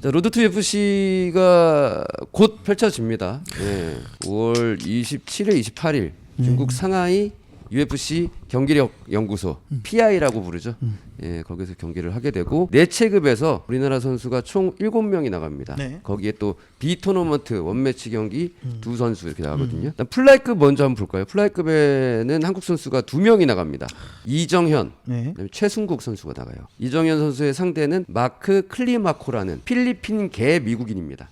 자, 로드 투 UFC가 곧 펼쳐집니다. 예, 5월 27일, 28일 중국 상하이 UFC 경기력 연구소 PI라고 부르죠. 예, 거기서 경기를 하게 되고 네 체급에서 우리나라 선수가 총 7명이 나갑니다. 네. 거기에 또 비토너먼트 원매치 경기 두 선수 이렇게 나가거든요. 일단 플라이급 먼저 한번 볼까요? 플라이급에는 한국 선수가 2명이 나갑니다. 이정현, 네. 그다음에 최순국 선수가 나가요. 이정현 선수의 상대는 마크 클리마코라는 필리핀 개 미국인입니다.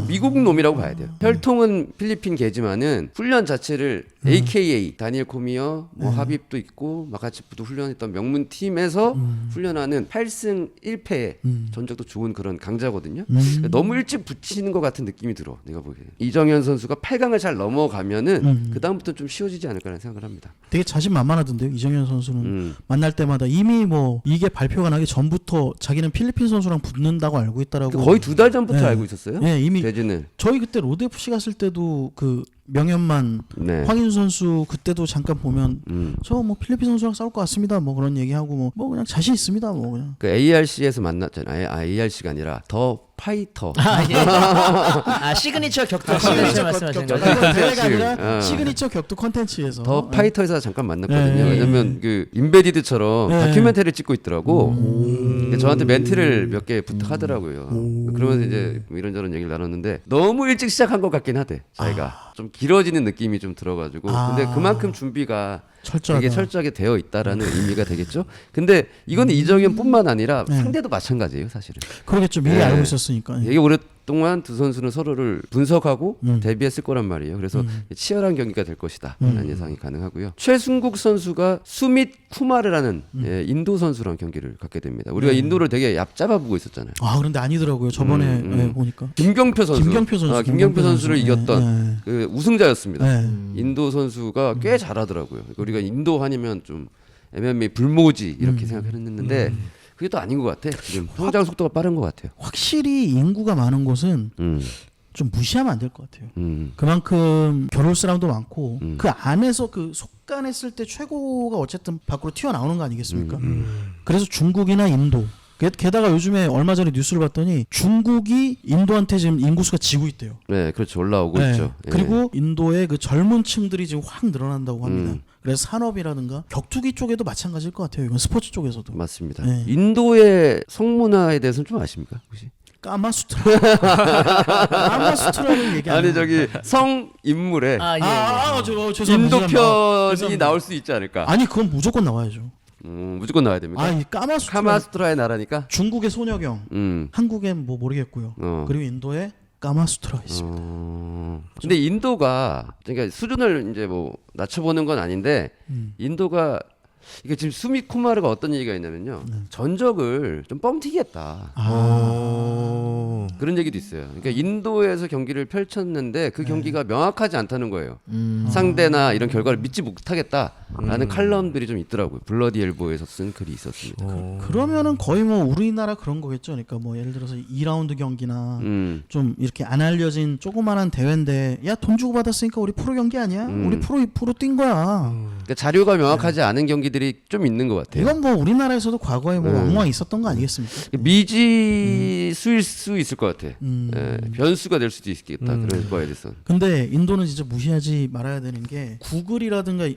미국 놈이라고 봐야 돼요. 혈통은 필리핀 개지만은 훈련 자체를 AKA 다니엘 코미어, 뭐 하빕도 있고 마카치프도 훈련했던 명문 팀에서 훈련하는 8승 1패의 전적도 좋은 그런 강자거든요. 그러니까 너무 일찍 붙이는 것 같은 느낌이 들어. 내가 보기에 이정현 선수가 8강을 잘 넘어가면은 그 다음부터 좀 쉬워지지 않을까라는 생각을 합니다. 되게 자신만만하던데요. 이정현 선수는 만날 때마다 이미 뭐 이게 발표가 나기 전부터 자기는 필리핀 선수랑 붙는다고 알고 있다라고. 거의 2달 전부터 네. 알고 있었어요. 네, 이미 대진을. 저희 그때 로드 FC 갔을 때도 그 명현만 네. 황인수 선수 그때도 잠깐 보면 저 뭐 필리핀 선수랑 싸울 것 같습니다. 뭐 그런 얘기하고 뭐 그냥 자신 있습니다. 뭐 그냥. 그 ARC에서 만났잖아요. ARC가 아니라 더 파이터. 아 시그니처 격투 시그니처 말씀하시는 거죠? 대회가 아니라 어. 시그니처 격투 컨텐츠에서 더 파이터에서 잠깐 만났거든요. 네. 왜냐면 그 인베디드처럼 네. 다큐멘터리를 찍고 있더라고. 근데 저한테 멘트를 몇 개 부탁하더라고요. 그러면서 이제 뭐 이런저런 얘기를 나눴는데 너무 일찍 시작한 것 같긴 하대. 자기가 좀 길어지는 느낌이 좀 들어가지고. 근데 그만큼 준비가 철저하다. 되게 철저하게 되어 있다라는 의미가 되겠죠. 근데 이건 이정현뿐만 아니라 네. 상대도 마찬가지예요, 사실은. 그러겠죠. 미리 네. 알고 있었으니까. 되게 오랫동안 두 선수는 서로를 분석하고 대비했을 거란 말이에요. 그래서 치열한 경기가 될 것이다 라는 예상이 가능하고요. 최순국 선수가 수밋 쿠마르라는 예, 인도 선수랑 경기를 갖게 됩니다. 우리가 인도를 되게 얕잡아 보고 있었잖아요. 아 그런데 아니더라고요. 저번에 예, 보니까. 김경표 선수, 김경표 선수, 김경표 선수를 선수. 이겼던 네. 그 우승자였습니다. 네. 인도 선수가 꽤 잘하더라고요. 우리가 인도 아니면 좀 MMA 불모지 이렇게 생각했는데 그게 또 아닌 것 같아. 지금 성장 속도가 빠른 것 같아요. 확실히 인구가 많은 곳은 좀 무시하면 안 될 것 같아요. 그만큼 겨룰 사람도 많고 그 안에서 그 속간했을 때 최고가 어쨌든 밖으로 튀어나오는 거 아니겠습니까? 그래서 중국이나 인도 게다가 요즘에 얼마 전에 뉴스를 봤더니 중국이 인도한테 지금 인구수가 지고 있대요. 네, 그렇죠. 올라오고 네. 있죠. 예. 그리고 인도의 그 젊은 층들이 지금 확 늘어난다고 합니다. 그래서 산업이라든가 격투기 쪽에도 마찬가지일 것 같아요. 이건 스포츠 쪽에서도. 맞습니다. 네. 인도의 성문화에 대해서는 좀 아십니까? 혹시? 까마수트라. 까마수트라는 얘기 아니 저기 성 인물에 아 예. 죄송합니다. 인도 편이 나올 수 있지 않을까? 아니 그건 무조건 나와야죠. 무조건 나와야 됩니까? 아니 까마수트라. 카마스트라의 나라니까. 중국의 소녀경, 한국엔 뭐 모르겠고요. 그리고 인도에 까마수트라 있습니다. 근데 인도가 그러니까 수준을 이제 뭐 낮춰보는 건 아닌데 인도가 이게 지금 수미 쿠마르가 어떤 얘기가 있냐면요. 전적을 좀 뻥튀기 했다. 그런 얘기도 있어요. 그러니까 인도에서 경기를 펼쳤는데 그 경기가 명확하지 않다는 거예요. 상대나 이런 결과를 믿지 못하겠다라는 칼럼들이 좀 있더라고요. 블러디 엘보에서 쓴 글이 있었습니다. 그러면은 거의 뭐 우리나라 그런 거겠죠. 그러니까 뭐 예를 들어서 2라운드 경기나 좀 이렇게 안 알려진 조그만한 대회인데 야 돈 주고 받았으니까 우리 프로 경기 아니야? 우리 프로 뛴 거야. 그러니까 자료가 명확하지 않은 경기들이 좀 있는 것 같아요. 이건 뭐 우리나라에서도 과거에 뭐 왕왕 있었던 거 아니겠습니까? 미지 수일 수 있을 것 같아. 예, 변수가 될 수도 있겠다. 그런 거에 대해서. 근데 인도는 진짜 무시하지 말아야 되는 게 구글이라든가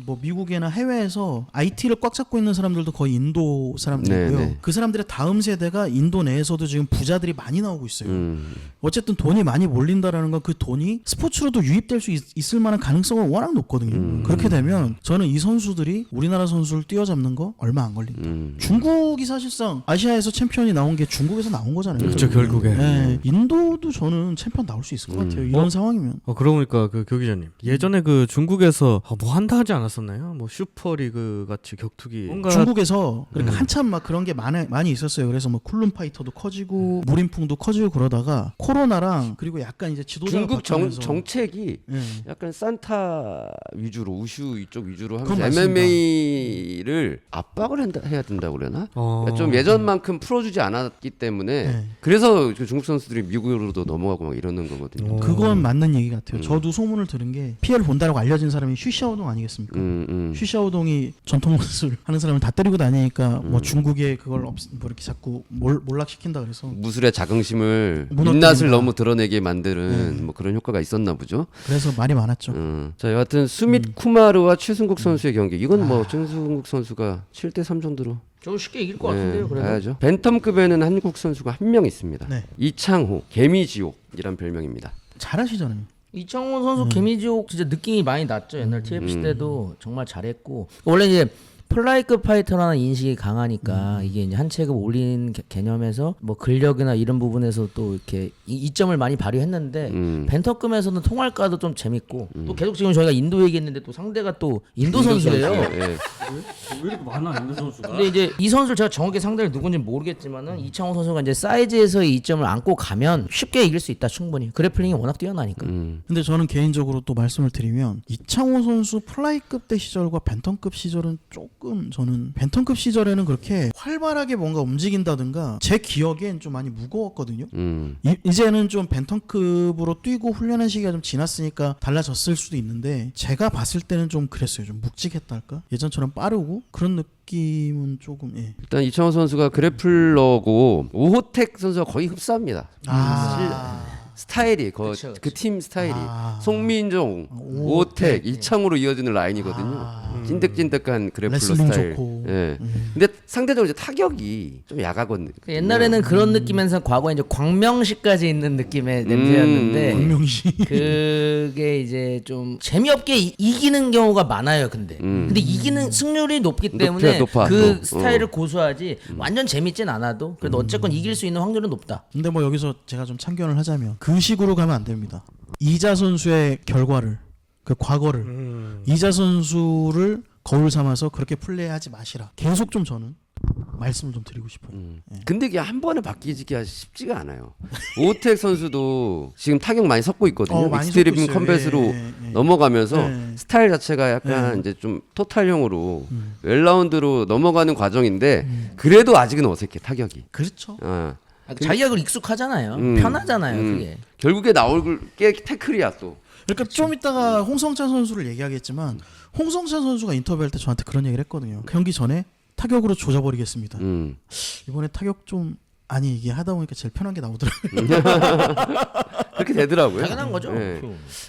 뭐 미국이나 해외에서 IT를 꽉 잡고 있는 사람들도 거의 인도 사람들이고요. 네네. 그 사람들의 다음 세대가 인도 내에서도 지금 부자들이 많이 나오고 있어요. 어쨌든 돈이 많이 몰린다라는 건 그 돈이 스포츠로도 유입될 수 있을 만한 가능성은 워낙 높거든요. 그렇게 되면 저는 이 선수들이 우리나라 선수를 뛰어잡는 거 얼마 안 걸린다. 중국이 사실상 아시아에서 챔피언이 나온 게 중국에서 나온 거잖아요. 그렇죠, 결국에. 네, 인도도 저는 챔피언 나올 수 있을 것 같아요. 이런 상황이면. 그러고 보니까 그 교 기자님 예전에 그 중국에서 뭐 한다 하지 않았었나요? 뭐 슈퍼리그 같이 격투기 뭔가 중국에서 그러니까 한참 막 그런 게 많이 있었어요. 그래서 뭐 쿨룸 파이터도 커지고 무림풍도 커지고 그러다가 코로나랑 그리고 약간 이제 지도자가 중국 바뀌면서 정책이 예. 약간 산타 위주로 우슈 이쪽 위주로 그건 하면서 맞습니다. MMA를 압박을 해야 된다고 그러나? 어. 그러니까 좀 예전만큼 풀어주지 않았기 때문에 네. 그래서 그래서 그 중국 선수들이 미국으로도 넘어가고 막 이러는 거거든요. 그건 맞는 얘기 같아요. 저도 소문을 들은 게 피해를 본다라고 알려진 사람이 슈샤오동 아니겠습니까? 슈샤오동이 전통 무술 하는 사람을 다 때리고 다니니까 뭐 중국에 그걸 뭐 이렇게 자꾸 몰락시킨다 그래서 무술의 자긍심을 무너뜨린다. 민낯을 너무 드러내게 만드는 뭐 그런 효과가 있었나 보죠. 그래서 말이 많았죠. 자, 여하튼 수밋 쿠마르와 최승국 선수의 경기. 이건 뭐 최승국 선수가 7대3 정도로 저 쉽게 이길 것 같은데요. 그래도. 가야죠. 벤텀급에는 한국 선수가 한 명 있습니다. 네. 이창호, 개미지옥이란 별명입니다. 잘하시잖아요. 이창호 선수 개미지옥 진짜 느낌이 많이 났죠. 옛날 TFC 때도 정말 잘했고 원래 이제 플라이급 파이터라는 인식이 강하니까 이게 이제 한 체급 올린 개념에서 뭐 근력이나 이런 부분에서 또 이렇게 이점을 많이 발휘했는데 벤터급에서는 통할까도 좀 재밌고 또 계속 지금 저희가 인도 얘기했는데 또 상대가 또 인도 선수예요. 예. 왜 이렇게 많아 있는 선수가? 근데 이제 이 선수를 제가 정확히 상대를 누군지 모르겠지만은 이창호 선수가 이제 사이즈에서의 이점을 안고 가면 쉽게 이길 수 있다 충분히. 그래플링이 워낙 뛰어나니까. 근데 저는 개인적으로 또 말씀을 드리면 이창호 선수 플라이급 때 시절과 벤턴급 시절은 조금 저는 벤턴급 시절에는 그렇게 활발하게 뭔가 움직인다든가 제 기억엔 좀 많이 무거웠거든요. 이제는 좀 벤턴급으로 뛰고 훈련한 시기가 좀 지났으니까 달라졌을 수도 있는데 제가 봤을 때는 좀 그랬어요. 좀 묵직했다 할까? 예전처럼 빠르고 그런 느낌은 조금 일단 이창호 선수가 그래플러고 오호택 선수가 거의 흡사합니다. 스타일이 그 팀 스타일이 송민종, 오호택, 이창호로 이어지는 라인이거든요. 찐득찐득한 그래플러 레슬링 스타일. 좋고. 예. 근데 상대적으로 이제 타격이 좀 약하거든요. 옛날에는 그런 느낌에서 과거에 이제 광명시까지 있는 느낌의 냄새였는데 광명시. 그게 이제 좀 재미없게 이기는 경우가 많아요. 근데 이기는 승률이 높기 때문에 높아. 그 스타일을 고수하지 완전 재밌진 않아도 그래도 어쨌건 이길 수 있는 확률은 높다. 근데 뭐 여기서 제가 좀 참견을 하자면 그 식으로 가면 안 됩니다. 이자 선수의 결과를 그 과거를 이자 선수를 거울 삼아서 그렇게 플레이하지 마시라. 계속 좀 저는 말씀을 좀 드리고 싶어요. 근데 이게 한 번에 바뀌기가 쉽지가 않아요. 오호택 선수도 지금 타격 많이 섞고 있거든요. 많이 익스트림 섞고 있어요. 컴뱃으로 넘어가면서 예. 스타일 자체가 약간 이제 좀 토탈형으로 웰라운드로 넘어가는 과정인데 그래도 아직은 어색해 타격이. 그렇죠. 자기가 그걸 익숙하잖아요. 편하잖아요. 그게. 결국에 나올 게 태클이야 또. 그러니까 좀 이따가 홍성찬 선수를 얘기하겠지만 홍성찬 선수가 인터뷰할 때 저한테 그런 얘기를 했거든요. 경기 전에 타격으로 조져버리겠습니다. 이번에 타격 좀 아니 이게 하다 보니까 제일 편한 게 나오더라고요. 그렇게 되더라고요. 당연한 거죠. 네.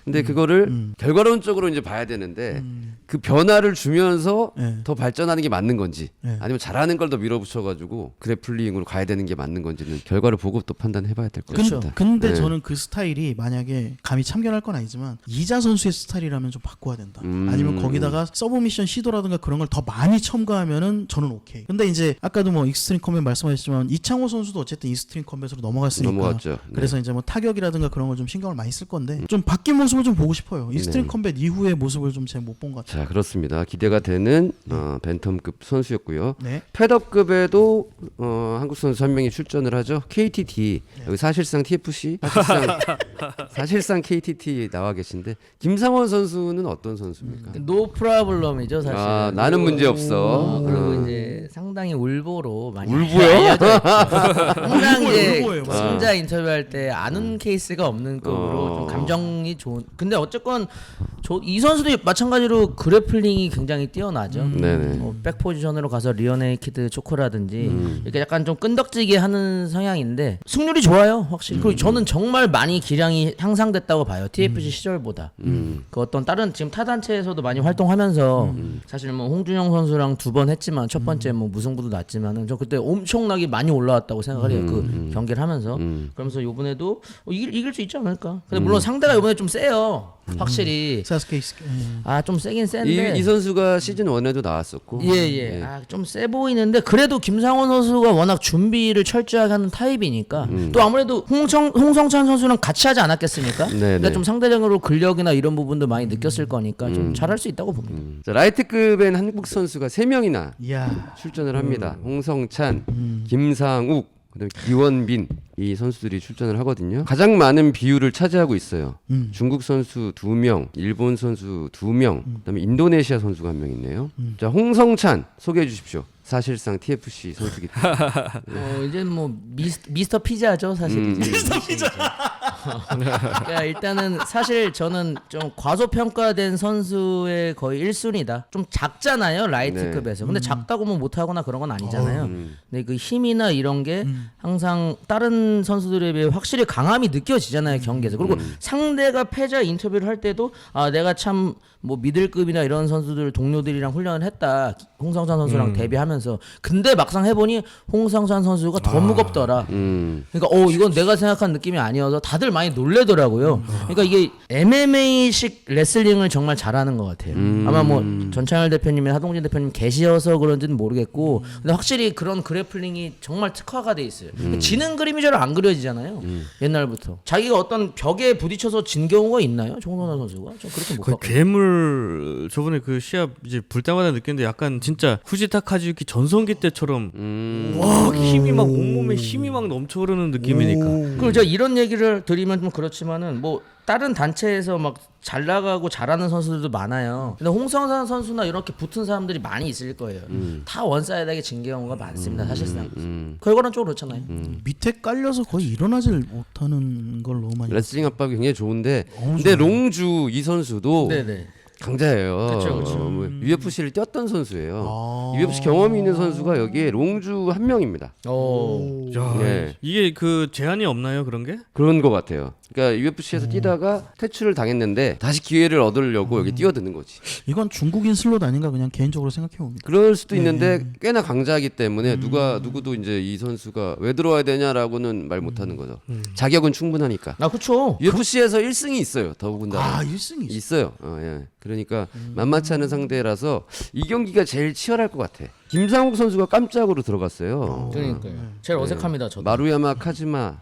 근데 그거를 결과론적으로 이제 봐야 되는데 그 변화를 주면서 더 발전하는 게 맞는 건지 아니면 잘하는 걸 더 밀어붙여가지고 그래플링으로 가야 되는 게 맞는 건지는 결과를 보고 또 판단해봐야 될 것 같습니다. 근데 저는 그 스타일이 만약에 감히 참견할 건 아니지만 이자 선수의 스타일이라면 좀 바꿔야 된다. 아니면 거기다가 서브미션 시도라든가 그런 걸 더 많이 첨가하면은 저는 오케이. 근데 이제 아까도 뭐 익스트림 컴뱃 말씀하셨지만 이창호 선수도 어쨌든 익스트림 컴뱃으로 넘어갔으니까. 넘어갔죠. 그래서 이제 뭐 타격이라든가 그런 걸 좀 신경을 많이 쓸 건데 좀 바뀐 모습을 좀 보고 싶어요. 익스트림 컴뱃 이후의 모습을 좀 제가 못 본 것 같아요. 자, 그렇습니다. 기대가 되는 벤텀급 선수였고요. 네. 패더급에도 한국 선수 한 명이 출전을 하죠. KTT 여기 사실상 TFC 사실상 KTT 나와 계신데 김상원 선수는 어떤 선수입니까? 노 프라블럼이죠 사실. 나는 문제 없어. 그리고 이제 상당히 울보로 많이 울보요? 알려져 있죠. 항상 이제 울보예요. 승자 인터뷰할 때 아는 케이스가 없는 급으로 좀 감정이 좋은. 근데 어쨌건 이 선수도 마찬가지로 그래플링이 굉장히 뛰어나죠. 네네. 백 포지션으로 가서 리어네이키드 초코라든지 이렇게 약간 좀 끈덕지게 하는 성향인데 승률이 좋아요 확실히. 그리고 저는 정말 많이 기량이 향상됐다고 봐요. TFC 시절보다. 그 어떤 다른 지금 타 단체에서도 많이 활동하면서 사실 뭐 홍준영 선수랑 2번 했지만 첫 번째 뭐 무승부도 났지만은 저 그때 엄청나게 많이 올라왔다고 생각을 해요. 그 경기를 하면서. 그러면서 요번에도 이길 수 있지 않을까. 근데 물론 상대가 요번에 좀 세요. 확실히. 사스케 좀 세긴 센데. 이 선수가 시즌 1에도 나왔었고. 예. 좀 세 보이는데 그래도 김상원 선수가 워낙 준비를 철저하게 하는 타입이니까 또 아무래도 홍성찬 선수랑 같이 하지 않았겠습니까? 그러니까 좀 상대적으로 근력이나 이런 부분도 많이 느꼈을 거니까 좀 잘할 수 있다고 봅니다. 자, 라이트급엔 한국 선수가 3명이나 이야. 출전을 합니다. 홍성찬, 김상욱, 그다음에 기원빈 이 선수들이 출전을 하거든요. 가장 많은 비율을 차지하고 있어요. 중국 선수 2명, 일본 선수 2명, 그다음에 인도네시아 선수가 1명 있네요. 자, 홍성찬 소개해 주십시오. 사실상 TFC 선수기. 이제 뭐 미스터 피자죠 사실. 미스터 피자. 그러니까 일단은 사실 저는 좀 과소평가된 선수의 거의 1순위다. 좀 작잖아요 라이트급에서. 근데 작다고 뭐 못하거나 그런 건 아니잖아요. 근데 그 힘이나 이런 게 항상 다른 선수들에 비해 확실히 강함이 느껴지잖아요 경기에서. 그리고 상대가 패자 인터뷰를 할 때도 아 내가 참 뭐 미들급이나 이런 선수들 동료들이랑 훈련을 했다. 홍상찬 선수랑 대비하면서. 근데 막상 해보니 홍상찬 선수가 더 무겁더라. 그러니까 이건 내가 생각한 느낌이 아니어서 다들 많이 놀래더라고요. 그러니까 이게 MMA식 레슬링을 정말 잘하는 것 같아요. 아마 뭐 전창열 대표님이나 하동진 대표님 계셔서 그런지는 모르겠고, 근데 확실히 그런 그래플링이 정말 특화가 돼 있어요. 지는 그림이 잘 안 그려지잖아요. 옛날부터 자기가 어떤 벽에 부딪혀서 진 경우가 있나요, 정선아 선수가? 좀 그렇게 못 거의 봤거든요. 괴물. 저번에 그 시합 이제 볼 때마다 느꼈는데 약간 진짜 후지타 카즈유키 전성기 때처럼 와 힘이 막 온몸에 힘이 막 넘쳐 흐르는 느낌이니까. 그리고 제가 이런 얘기를 드리면 좀 그렇지만은 뭐 다른 단체에서 막 잘 나가고 잘하는 선수들도 많아요. 근데 홍상산 선수나 이렇게 붙은 사람들이 많이 있을 거예요. 다 원사이드하게 진 경우가 많습니다. 사실상 결과는 좀 그렇잖아요. 밑에 깔려서 거의 일어나질 못하는 걸 너무 많이. 레슬링 압박이 굉장히 좋은데, 근데 롱주 이 선수도 네네. 강자예요. 그쵸. UFC를 뛰었던 선수예요. UFC 경험이 있는 선수가 여기에 롱주 한 명입니다. 야, 예. 이게 그 제한이 없나요 그런 게? 그런 것 같아요. 그러니까 UFC에서 뛰다가 퇴출을 당했는데 다시 기회를 얻으려고 여기 뛰어드는 거지. 이건 중국인 슬롯 아닌가 그냥 개인적으로 생각해 봅니다. 그럴 수도 있는데 꽤나 강자이기 때문에 누구도 이제 이 선수가 왜 들어와야 되냐라고는 말 못하는 거죠. 자격은 충분하니까. 아 그렇죠. UFC에서 1승이 있어요. 더군다나. 1승이 있어요. 예. 그러니까 만만치 않은 상대라서 이 경기가 제일 치열할 것 같아. 김상욱 선수가 깜짝으로 들어갔어요. 그러니까요. 제일 어색합니다. 저도. 마루야마 카즈마.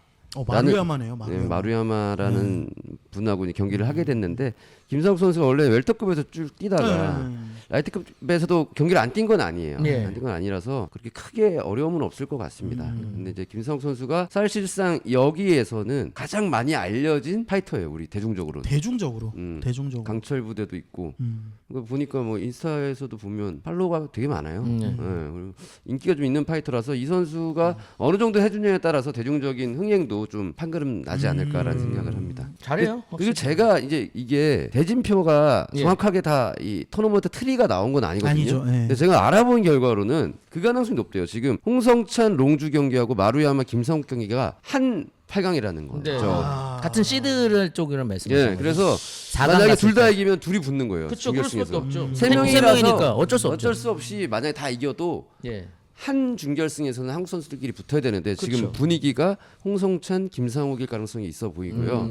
마루야마네요. 마루야마라는 분하고 이제 경기를 하게 됐는데, 김상욱 선수가 원래 웰터급에서 쭉 뛰다가 라이트급에서도 경기를 안 뛴 건 아니에요. 네. 안 뛴 건 아니라서 그렇게 크게 어려움은 없을 것 같습니다. 근데 이제 김상욱 선수가 사실상 여기에서는 가장 많이 알려진 파이터예요. 우리 대중적으로. 대중적으로. 강철 부대도 있고. 그거 보니까 뭐 인스타에서도 보면 팔로워가 되게 많아요. 그리고 인기가 좀 있는 파이터라서 이 선수가 어느 정도 해주냐에 따라서 대중적인 흥행도 좀 판가름 나지 않을까라는 생각을 합니다. 잘해요. 그리고 제가 이제 이게 대진표가 정확하게 다 이 토너먼트 트리가 나온 건 아니거든요. 아니죠. 예. 근데 제가 알아본 결과로는 그 가능성이 높대요. 지금 홍성찬 롱주 경기하고 마루야마 김상욱 경기가 한 8강이라는 거죠. 네. 같은 시드 쪽이란 말씀이죠. 예, 그래서 4강 만약에 갔을 둘 다 때. 이기면 둘이 붙는 거예요. 그렇죠. 그럴 수밖에 없죠. 세 세 명이라서 명이니까 어쩔 수 없죠. 어쩔 수 없이 만약에 다 이겨도 예. 한 준결승에서는 한국 선수들끼리 붙어야 되는데 지금 그쵸. 분위기가 홍성찬, 김상욱일 가능성이 있어 보이고요.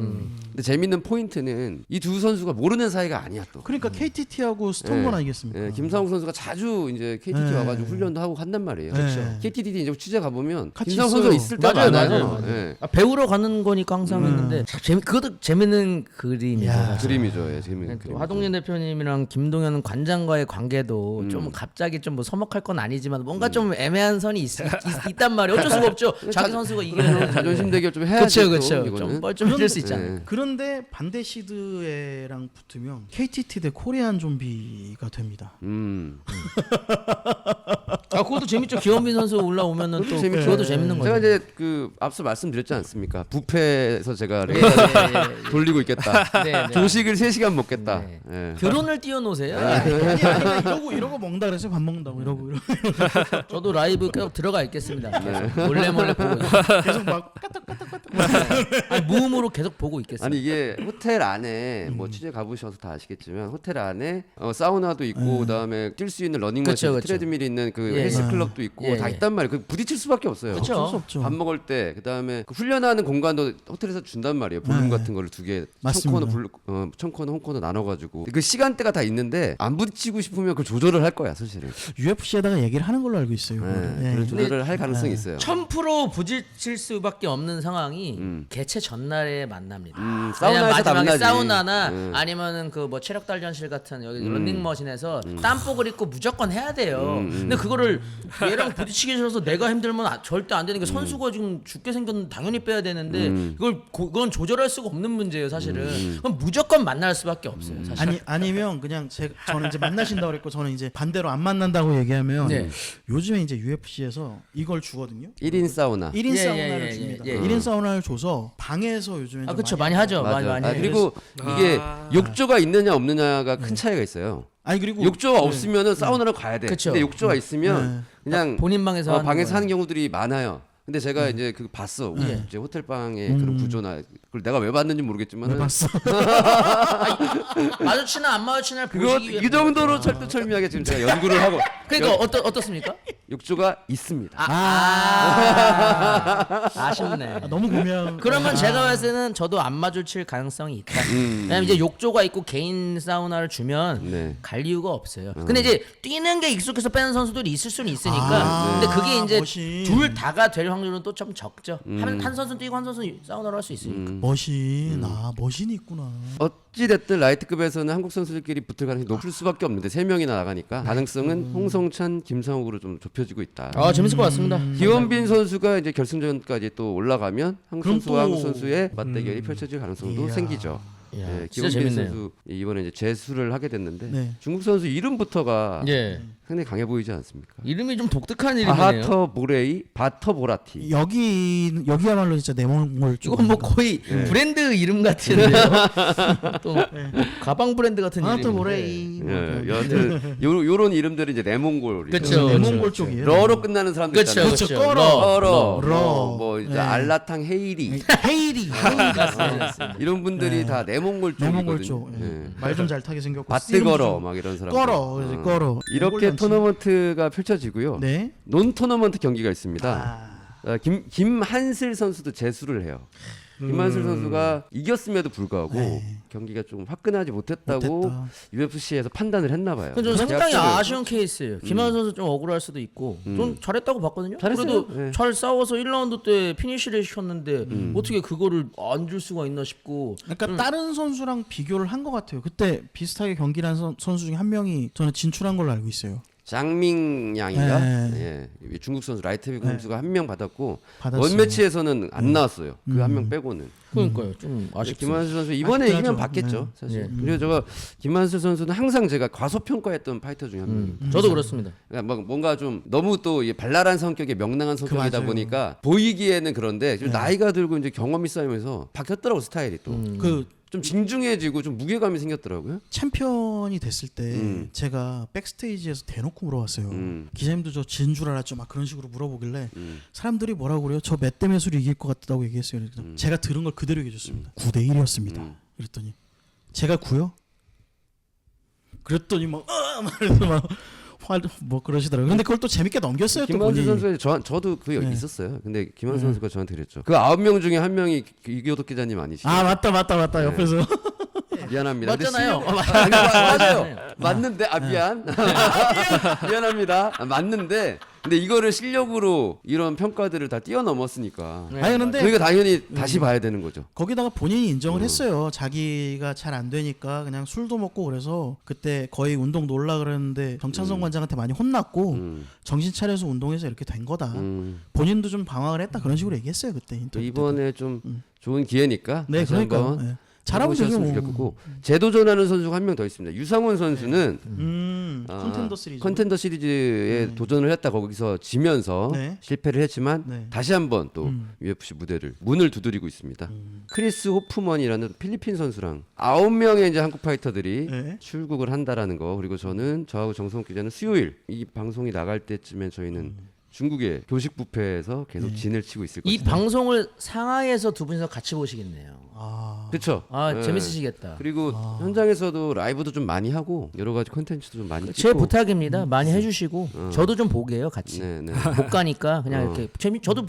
근데 재밌는 포인트는 이 두 선수가 모르는 사이가 아니야 또. 그러니까 KTT하고 스톤건 아니겠습니까? 예, 김상욱 선수가 자주 이제 KTT 와가지고 훈련도 하고 한단 말이에요. 그렇죠. KTT 이제 취재 가보면 같이 김상욱 있어요. 선수가 있을 때가 많아요. 예. 아, 배우러 가는 거니까 항상 했는데 참 그것도 재밌는 그림이죠. 사실. 그림이죠. 예, 재밌는 그림. 하동진 대표님이랑 김동현 관장과의 관계도 좀 갑자기 좀 뭐 서먹할 건 아니지만 뭔가 좀 애매한 선이 있단 말이에요. 어쩔 수가 없죠. 자기 선수가 이기는 자존심 대결 좀 해야지. 그렇죠. 또, 좀 뻘쭘해질 수 있잖아요. 예. 그런데 반대 시드랑 붙으면 KTT 대 코리안 좀비가 됩니다. 아 그것도 재밌죠. 기원빈 선수 올라오면은 또 재밌죠. 그것도 재밌는 제가 거죠. 이제 그 앞서 말씀드렸지 않습니까? 뷔페에서 제가 돌리고 있겠다. 네. 조식을 3시간 먹겠다. 네. 예. 결혼을 띄워놓으세요. 아니, 이러고 먹는다 그래서 밥 먹는다고 이러고 저도 라이브 꼭 들어가 있겠습니다. 계속 몰래 보고 계속 막 아니, 무음으로 계속 보고 있겠습니다. 아니 이게 호텔 안에 뭐 취재 가보셔서 다 아시겠지만 호텔 안에 사우나도 있고 그다음에 뛸 수 있는 러닝머신, 그쵸. 트레드밀이 있는 그 예. 헬스클럽도 있고 예, 다 예. 있단 말이에요. 그 부딪힐 수밖에 없어요. 그쵸. 어쩔 수 없죠. 밥 먹을 때 그다음에 그 훈련하는 공간도 호텔에서 준단 말이에요. 볼룸 같은 거를 두 개, 맞습니다. 청코너, 홈코너 나눠가지고 그 시간대가 다 있는데 안 부딪히고 싶으면 그 조절을 할 거야 사실은. UFC에다가 얘기를 하는 걸로 알고 있어요. 네, 네. 그런 조절을 할 가능성이 있어요. 1000% 부딪힐 수밖에 없는 상황이 개최 전날에 만납니다. 사우나에서 왜냐면 마지막에 만나지. 사우나나 아니면은 그 뭐 체력 단련실 같은 여기 런닝머신에서 땀복을 입고 무조건 해야 돼요. 근데 그거를 얘랑 부딪히기 싫어서 내가 힘들면 절대 안 되는 게 선수가 지금 죽게 생겼는데 당연히 빼야 되는데 그건 조절할 수가 없는 문제예요, 사실은. 그럼 무조건 만날 수밖에 없어요, 사실. 아니면 그냥 저는 이제 만나신다고 그랬고 저는 이제 반대로 안 만난다고 얘기하면 네. 요즘에 이제 UFC에서 이걸 주거든요. 1인 사우나. 1인 예, 사우나를 예, 줍니다. 예, 예. 1인 사우나를 줘서 방에서 요즘에 아 좀 그렇죠, 많이 하죠, 많이 맞아. 해요. 그리고 이게 욕조가 있느냐 없느냐가 큰 차이가 있어요. 아니 그리고 욕조가 없으면은 사우나를 가야 돼. 그쵸. 근데 욕조가 있으면 그냥 본인 방에서 방에서 하는 하는 경우들이 많아요. 근데 제가 이제 그 봤어. 우리 이제 호텔 방의 그런 구조나 그걸 내가 왜 봤는지 모르겠지만 왜 봤어? 마주치나 안 마주치나 그거 보시기 위해 이 정도로 철두철미하게 지금 제가 연구를 하고 그러니까 어떻습니까? 욕조가 있습니다. 아쉽네. 너무 고명. 그러면 제가 봤을 때는 저도 안 마주칠 가능성이 있다. 왜냐면 이제 욕조가 있고 개인 사우나를 주면 네. 갈 이유가 없어요. 근데 이제 뛰는 게 익숙해서 빼는 선수들이 있을 수는 있으니까. 근데 그게 이제 멋이. 둘 다가 될 확률은 또 좀 적죠. 한 선수 뛰고 한 선수 사우나로 할 수 있으니까. 머신 머신이 있구나. 어찌 됐든 라이트급에서는 한국 선수들끼리 붙을 가능성이 높을 수밖에 없는데 3명이나 나가니까 가능성은 홍성찬, 김상욱으로 좀 좁혀지고 있다. 아 재밌을 것 같습니다. 기원빈 선수가 이제 결승전까지 또 올라가면 한국 그럼 선수와 또- 한국 선수의 맞대결이 펼쳐질 가능성도 이야. 생기죠. 이야, 네, 진짜 기원빈 재밌네요. 선수 이번에 이제 재수를 하게 됐는데 네. 중국 선수 이름부터가 예. 상당히 강해 보이지 않습니까? 이름이 좀 독특한 이름이네요. 바하터 보레이, 바터 보라티. 여기야말로 진짜 내몽골 쪽. 이건 뭐 거의 브랜드 이름 같은데요. 또 가방 브랜드 같은 이름. 또 뭐래? 예, 여하튼 요런 이름들이 이제 내몽골. 그쵸. 내몽골 쪽이에요. 러로 끝나는 사람들 그렇죠, 있잖아요. 그렇죠. 꺼러, 러. 뭐 이제 네. 알라탕 헤이리 헤이리. 이런 분들이 다 내몽골 내몽골 쪽이거든요. 쪽. 예. 말 좀 잘 타게 생겼고. 바뜨거러 막 이런 사람들. 꺼러. 그래서 꺼러. 이렇게 몽골 토너먼트가 펼쳐지고요. 네. 논 토너먼트 경기가 있습니다. 김한슬 선수도 재수를 해요. 김한슬 선수가 이겼음에도 불구하고 경기가 좀 화끈하지 못했다고 못했다. UFC에서 판단을 했나 봐요. 좀 상당히 계약서를- 아쉬운 케이스예요. 김한 선수 좀 억울할 수도 있고 좀 잘했다고 봤거든요. 잘했어요. 그래도 네. 잘 싸워서 1라운드 때 피니시를 시켰는데 어떻게 그거를 안 줄 수가 있나 싶고. 그러니까 다른 선수랑 비교를 한 것 같아요. 그때 비슷하게 경기를 한 선수 중에 한 명이 저는 진출한 걸로 알고 있어요. 장밍 양인가? 네. 예. 중국 선수 라이트비 선수가 한 명 받았고 받았어요. 원매치에서는 안 나왔어요. 그 한 명 빼고는. 그러니까요. 좀 아쉽습니다. 김한슬 선수 이번에 아쉽긴 이기면 하죠. 받겠죠. 사실. 네. 그리고 제가 김한슬 선수는 항상 제가 과소평가했던 파이터 중에 한 명이에요. 저도 그렇습니다. 그러니까 막 뭔가 좀 너무 또 이 발랄한 성격의 명랑한 성격이다 맞아요. 보니까 보이기에는 그런데 좀 나이가 들고 이제 경험이 쌓이면서 바뀌었더라고 스타일이 또. 그 좀 징중해지고 좀 무게감이 생겼더라고요. 챔피언이 됐을 때 제가 백스테이지에서 대놓고 물어봤어요. 기자님도 저 진 줄 알았죠? 막 그런 식으로 물어보길래 사람들이 뭐라고 그래요? 저 몇 대 몇으로 이길 것 같다고 얘기했어요. 그랬더니 제가 들은 걸 그대로 얘기해줬습니다. 9대 1이었습니다. 그랬더니 제가 9요? 그랬더니 막 뭐 그러시더라고요. 근데 그걸 또 재밌게 넘겼어요. 또 김한슬 본인이. 선수가 저도 그게 네. 있었어요. 근데 김한슬 선수가 저한테 그랬죠. 그 9명 중에 한 명이 이교덕 기자님 아니시죠? 아 맞다 옆에서 미안합니다. 근데 맞잖아요. 아니, 맞아요. 맞는데 미안. 미안합니다. 맞는데 근데 이거를 실력으로 이런 평가들을 다 뛰어넘었으니까. 아니 근데 그러니까 당연히 다시 봐야 되는 거죠. 거기다가 본인이 인정을 했어요. 자기가 잘 안 되니까 그냥 술도 먹고 그래서 그때 거의 운동 놀라 그랬는데 정찬성 관장한테 많이 혼났고 정신 차려서 운동해서 이렇게 된 거다. 본인도 좀 방황을 했다 그런 식으로 얘기했어요 그때 또 인터뷰 때도. 이번에 좀 좋은 기회니까 네 다시 그러니까 한번 잘하고 되죠 해보셨으면 뭐. 좋겠고 재도전하는 선수가 한 명 더 있습니다. 유상원 선수는 컨텐더 시리즈. 컨텐더 시리즈에 도전을 했다 거기서 지면서 네. 실패를 했지만 네. 다시 한번 또 UFC 무대를 문을 두드리고 있습니다. 크리스 호프먼이라는 필리핀 선수랑 9명의 이제 한국 파이터들이 네. 출국을 한다라는 거. 그리고 저하고 정성욱 기자는 수요일 이 방송이 나갈 때쯤에 저희는 중국의 교식 뷔페에서 계속 진을 치고 있을 이 것입니다. 방송을 상하이에서 두 분이서 같이 보시겠네요. 그렇죠. 아 재밌으시겠다. 그리고 현장에서도 라이브도 좀 많이 하고 여러 가지 콘텐츠도 좀 많이 제 찍고. 부탁입니다. 많이 해주시고 저도 좀 보게요 같이. 네, 네. 못 가니까 그냥 이렇게 저도